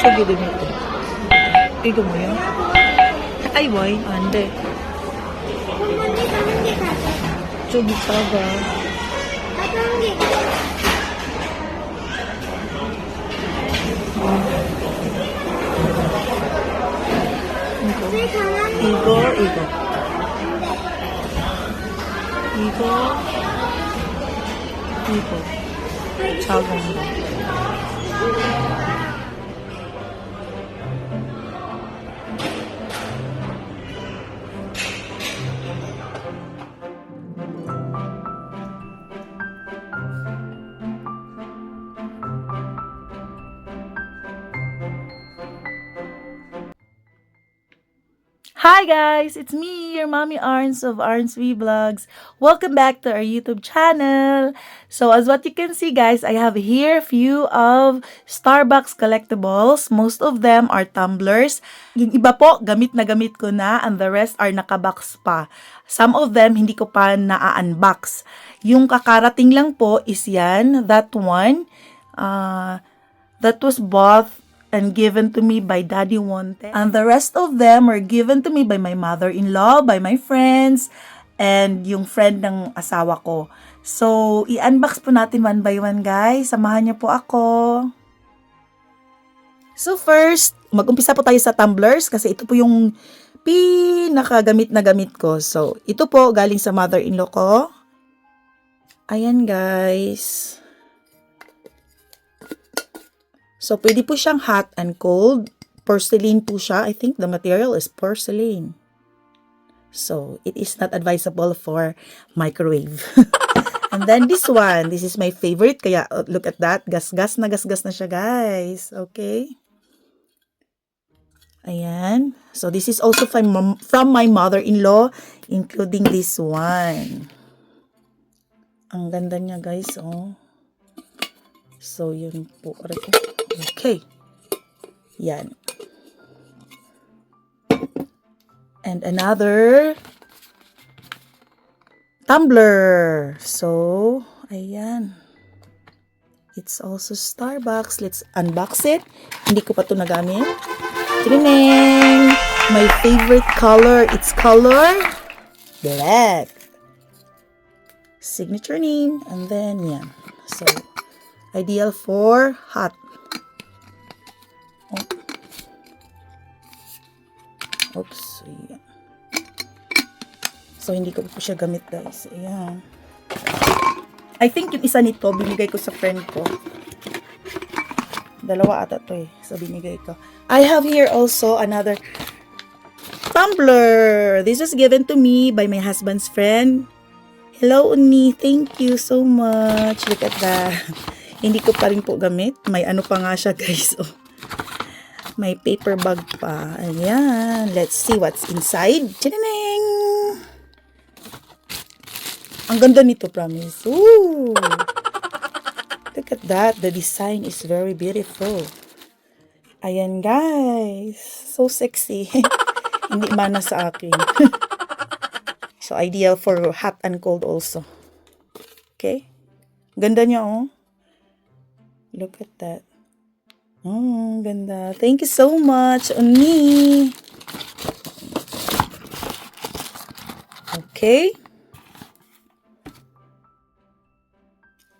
Chogi din ito. Igo mo yun? Ay, boy. Ande. Chogi talaga. Igo. Igo. Igo. Igo. 작은 거. Hi guys, it's me, your mommy Arns of Arns V Vlogs. Welcome back to our YouTube channel. So as what you can see guys, I have here a few of Starbucks collectibles. Most of them are tumblers. Yung iba po, gamit na gamit ko na and the rest are nakabox pa. Some of them hindi ko pa na-unbox. Yung kakarating lang po is yan, that one. That was bought and given to me by Daddy Wonte. And the rest of them were given to me by my mother-in-law, by my friends, and yung friend ng asawa ko. So, i-unbox po natin one by one, guys. Samahan niyo po ako. So, first, mag-umpisa po tayo sa tumblers kasi ito po yung pinakagamit na gamit ko. So, ito po galing sa mother-in-law ko. Ayan, guys. So, pwede po siyang hot and cold. Porcelain po siya. I think the material is porcelain. So, it is not advisable for microwave. And then this one, this is my favorite. Kaya, look at that. Gas-gas na siya, guys. Okay? Ayan. So, this is also from my mother-in-law, including this one. Ang ganda niya, guys. Oh. So, yun po. Okay. Yan. And another tumbler. So, ayan. It's also Starbucks. Let's unbox it. Hindi ko pa ito nagamit. Trineng! My favorite color. It's color black. Signature name. And then, yan. So, ideal for hot. Oh. Oops. Ayan. So, hindi ko po siya gamit, guys. Ayan. I think yung isa nito, binigay ko sa friend ko. Dalawa ata to eh. So, binigay ko. I have here also another tumbler. This was given to me by my husband's friend. Hello, Uni. Thank you so much. Look at that. Hindi ko pa rin po gamit. May ano pa nga siya, guys. Oh. May paper bag pa. Ayan. Let's see what's inside. Tadadang! Ang ganda nito, promise. Ooh! Look at that. The design is very beautiful. Ayan, guys. So sexy. Hindi mana sa akin. So, ideal for hot and cold also. Okay? Ganda niya, oh. Look at that. Oh, ganda. Thank you so much, Uni. Okay.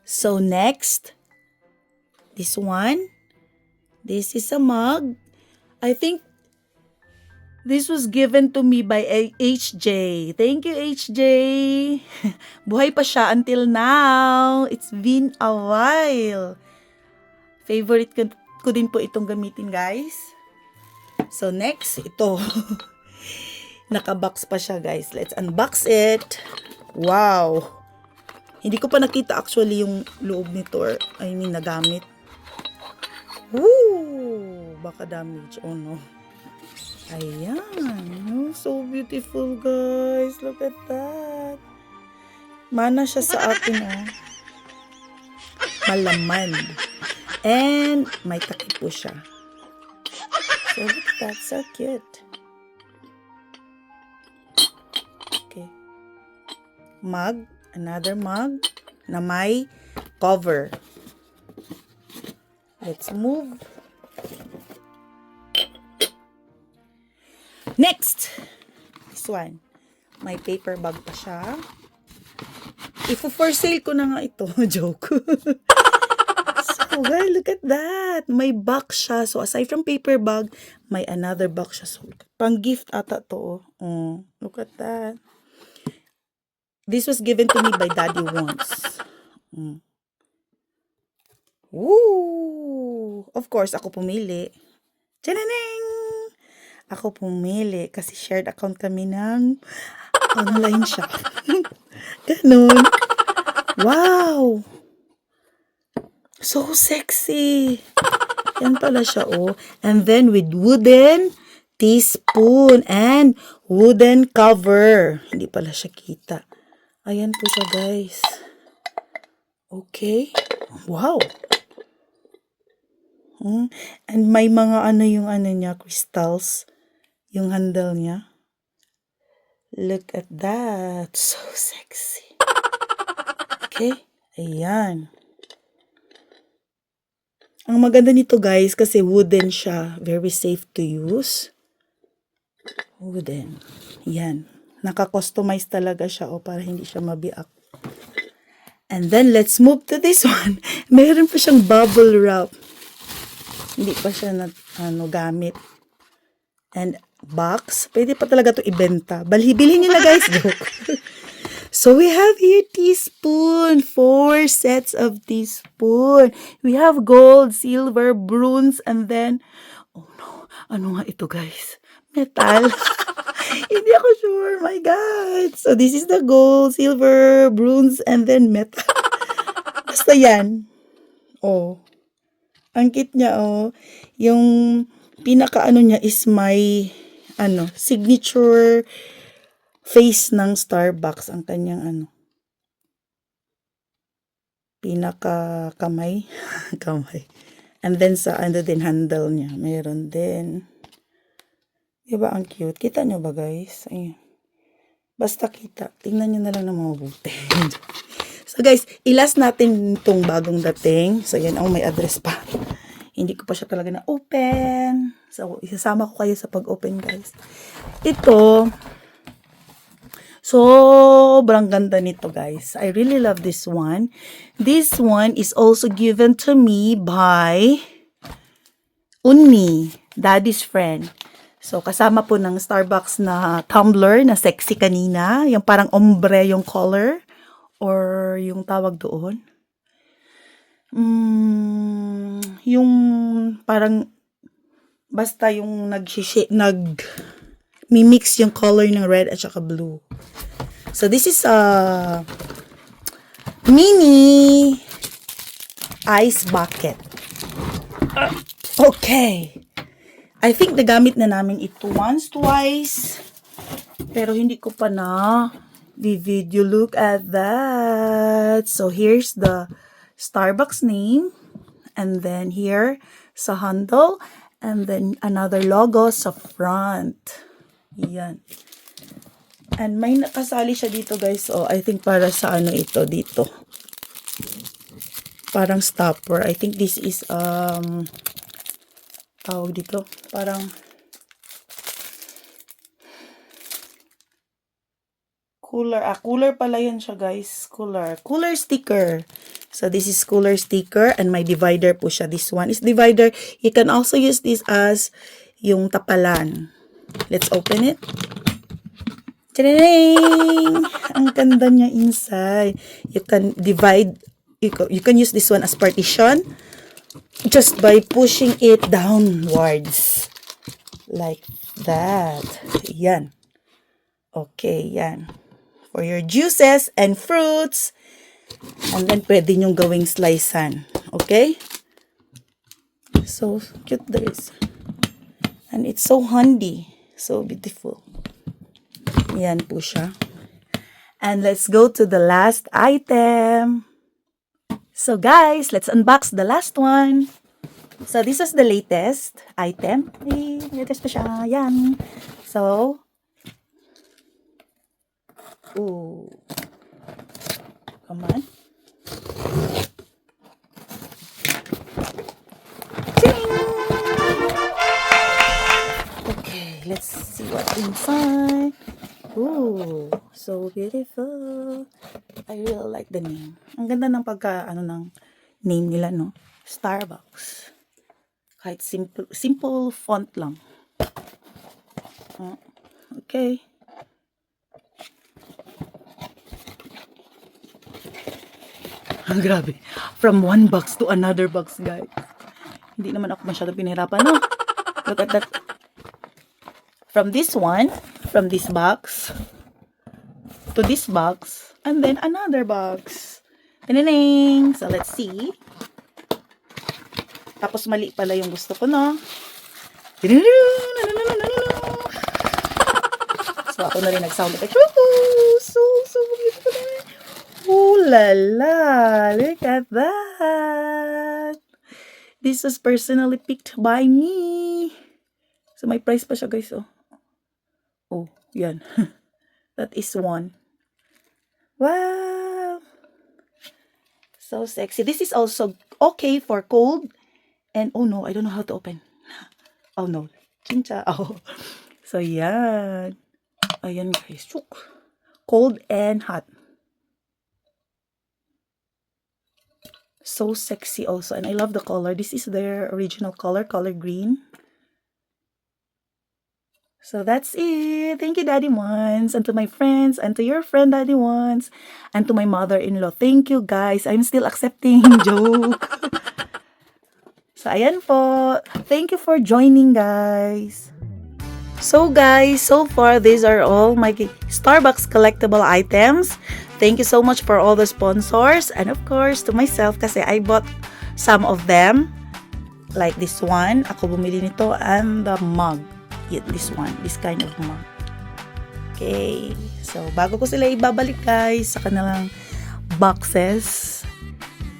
So, next. This one. This is a mug. I think this was given to me by HJ. Thank you, HJ. Buhay pa siya until now. It's been a while. Favorite ko din po itong gamitin, guys. So, next, ito. Nakabox pa siya, guys. Let's unbox it. Wow. Hindi ko pa nakita actually yung loob nito or, I mean, nagamit. Woo! Baka damage. Oh, no. Ayan. Oh, so beautiful, guys. Look at that. Mana siya sa akin, oh. Malaman. And may takip po siya. So, look at that. So cute. Okay. Mug. Another mug na may cover. Let's move. Next! This one. May paper bag pa siya. If for sale ko na nga ito. Joke. So, guys, look at that. May box siya. So, aside from paper bag, may another box siya. So, pang gift ata to. Oh, look at that. This was given to me by Daddy once. Woo! Of course, ako pumili. Tchananeng! Ako pumili kasi shared account kami ng online shop. Ganun. Wow! So sexy! Yan pala siya, oh. And then with wooden teaspoon and wooden cover. Hindi pala siya kita. Ayan po siya, guys. Okay. Wow! And may mga yung niya, crystals. Yung handle niya. Look at that. So sexy. Okay. Ayan. Ang maganda nito, guys, kasi wooden siya. Very safe to use. Wooden. Yan. Naka-customize talaga siya, para hindi siya mabiak. And then, let's move to this one. Meron pa siyang bubble wrap. Hindi pa siya gamit. And box. Pwede pa talaga to ibenta. Bilhin nila, guys. Joke. So, we have here teaspoon. 4 sets of teaspoon. We have gold, silver, bronze, and then, oh no, ano nga ito, guys? Metal. Hindi ako sure. My God. So, this is the gold, silver, bronze, and then metal. Basta yan. Oh. Ang cute niya, oh. Yung pinaka niya is my, signature face ng Starbucks. Ang kanyang, pinaka kamay. Kamay. And then sa, din handle niya. Meron din. Diba ang cute? Kita nyo ba, guys? Ayan. Basta kita. Tingnan nyo na lang na mabuti. So, guys, ilas natin itong bagong dating. So, yan. May address pa. Hindi ko pa siya talaga na-open. So, isasama ko kayo sa pag-open, guys. Ito, sobrang ganda nito, guys. I really love this one. This one is also given to me by Unmi, Daddy's friend. So, kasama po ng Starbucks na tumbler na sexy kanina. Yung parang ombre yung color. Or yung tawag doon. Yung parang basta yung mimix yung color ng red at saka blue. So, this is a mini ice bucket. Okay. I think nagamit na namin ito once, twice. Pero hindi ko pa na video. Look at that. So, here's the Starbucks name. And then here sa handle. And then another logo sa front. Yan. And may nakasali siya dito, guys. So, I think para sa ito dito. Parang stopper. I think this is, tawag dito. Parang, cooler pala yan siya, guys. Cooler sticker. So, this is cooler sticker and may divider po siya. This one is divider. You can also use this as yung tapalan. Let's open it. Tadang! Ang ganda niya inside. You can divide. You can use this one as partition just by pushing it downwards. Like that. Yan. Okay, yan. For your juices and fruits. And then, pwede nyong gawing slicean. Okay? So, cute this. And it's so handy. So beautiful. Yan po siya. And let's go to the last item. So, guys, let's unbox the last one. So, this is the latest item. Latest pa siya. Yan. So, ooh. Come on. Okay, let's see what inside. Ooh, so beautiful. I really like the name. Ang ganda ng ng name nila, no? Starbucks. Kahit simple font lang. Okay. Grabe. From one box to another box, guys. Hindi naman ako masyado pinahirapan, no? Look at that. From this box, to this box, and then another box. Tinining! So, let's see. Tapos, mali pala yung gusto ko, no? So, ako na rin nag-sound effect. So beautiful. Ooh la la! Look at that! This was personally picked by me. So, may price pa siya, guys, oh. Oh, yan. That is one. Wow! So sexy. This is also okay for cold. And, oh no, I don't know how to open. Oh no. Chincha. Oh. So, yan. Ayan, guys. Cold and hot. So sexy also. And I love the color. This is their original color green. So that's it. Thank you, Daddy Ones. And to my friends, and to your friend, Daddy Ones. And to my mother-in-law. Thank you, guys. I'm still accepting joke. So, ayan po. Thank you for joining, guys. So, guys, so far, these are all my Starbucks collectible items. Thank you so much for all the sponsors. And of course, to myself, kasi I bought some of them. Like this one. Ako bumili nito. And the mug. This one, this kind of mug. Okay, so bago ko sila ibabalik, guys, sa kanilang boxes,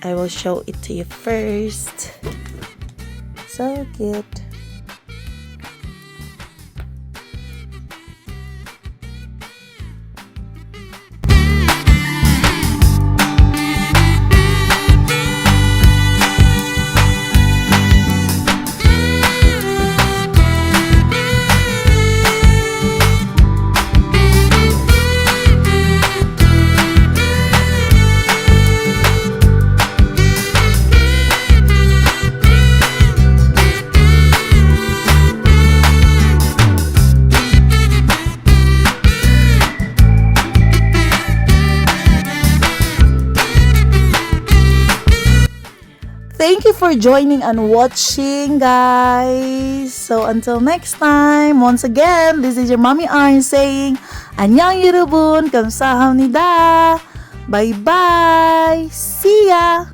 I will show it to you first. So cute. Thank you for joining and watching, guys. So until next time, once again, this is your Mommy Arn saying, 안녕 여러분, 감사합니다. Bye bye. See ya.